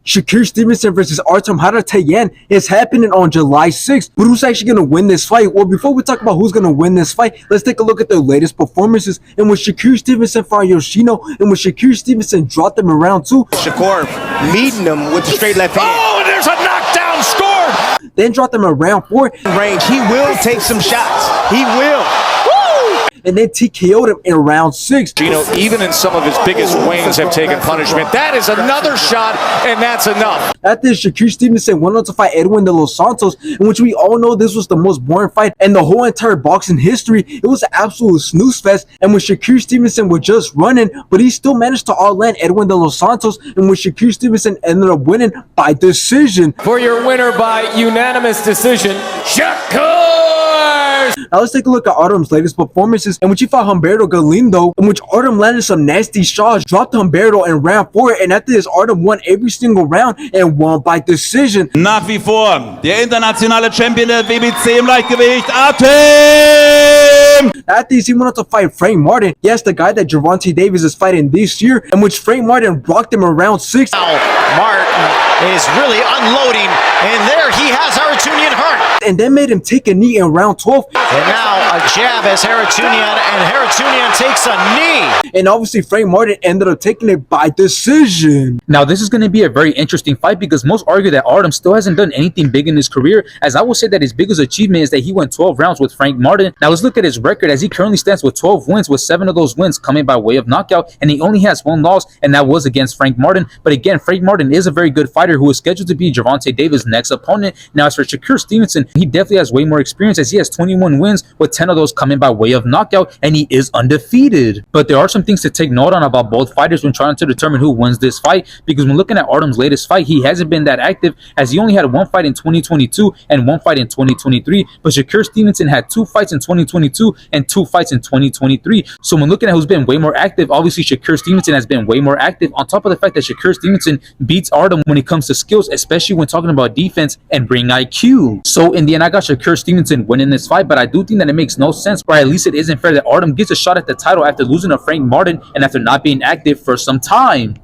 Shakur Stevenson versus Artem Harutyunyan is happening on July 6th. But who's actually going to win this fight? Well, before we talk about who's going to win this fight, let's take a look at their latest performances. And with Shakur Stevenson fought Yoshino, and with Shakur Stevenson dropped him in round 2. Shakur meeting him with the straight left hand. Oh, and there's a knockdown scored! Then dropped him in round 4. Range, he will take some shots. He will. And then TKO'd him in round 6. Even in some of his biggest wins have taken punishment. That is another shot, and that's enough. After Shakur Stevenson went on to fight Edwin de los Santos, in which we all know this was the most boring fight in the whole entire boxing history. It was an absolute snooze fest, and when Shakur Stevenson was just running, but he still managed to outland Edwin de los Santos, and when Shakur Stevenson ended up winning by decision. For your winner by unanimous decision, Shakur! Now let's take a look at Artem's latest performances, in which he fought Humberto Galindo, in which Artem landed some nasty shots, dropped Humberto in round 4, and after this, Artem won every single round and won by decision. Nach wie vor der internationale Champion der WBC im Leichtgewicht, Artem! After this, he went on to fight Frank Martin. Yes, the guy that Gervonta Davis is fighting this year, in which Frank Martin blocked him in round 6. Martin is really unloading, and there he has Harutyunyan hurt. And then made him take a knee in round 12. And now a jab as Harutyunyan, and Harutyunyan takes a knee. And obviously Frank Martin ended up taking it by decision. Now this is going to be a very interesting fight because most argue that Artem still hasn't done anything big in his career, as I will say that his biggest achievement is that he went 12 rounds with Frank Martin. Now let's look at his record, as he currently stands with 12 wins, with 7 of those wins coming by way of knockout, and he only has 1 loss, and that was against Frank Martin. But again, Frank Martin is a very good fighter who is scheduled to be Gervonta Davis' next opponent. Now as for Shakur Stevenson, he definitely has way more experience, as he has 21 wins with 10 of those coming by way of knockout, and he is undefeated. But there are some things to take note on about both fighters when trying to determine who wins this fight, because when looking at Artem's latest fight, he hasn't been that active, as he only had 1 fight in 2022 and 1 fight in 2023, but Shakur Stevenson had 2 fights in 2022 and 2 fights in 2023. So when looking at who's been way more active, obviously Shakur Stevenson has been way more active, on top of the fact that Shakur Stevenson beats Artem when it comes to skills, especially when talking about defense and ring IQ. So in the end, I got Shakur Stevenson winning this fight, but I do think that it makes no sense, or at least it isn't fair, that Artem gets a shot at the title after losing to Frank Martin and after not being active for some time.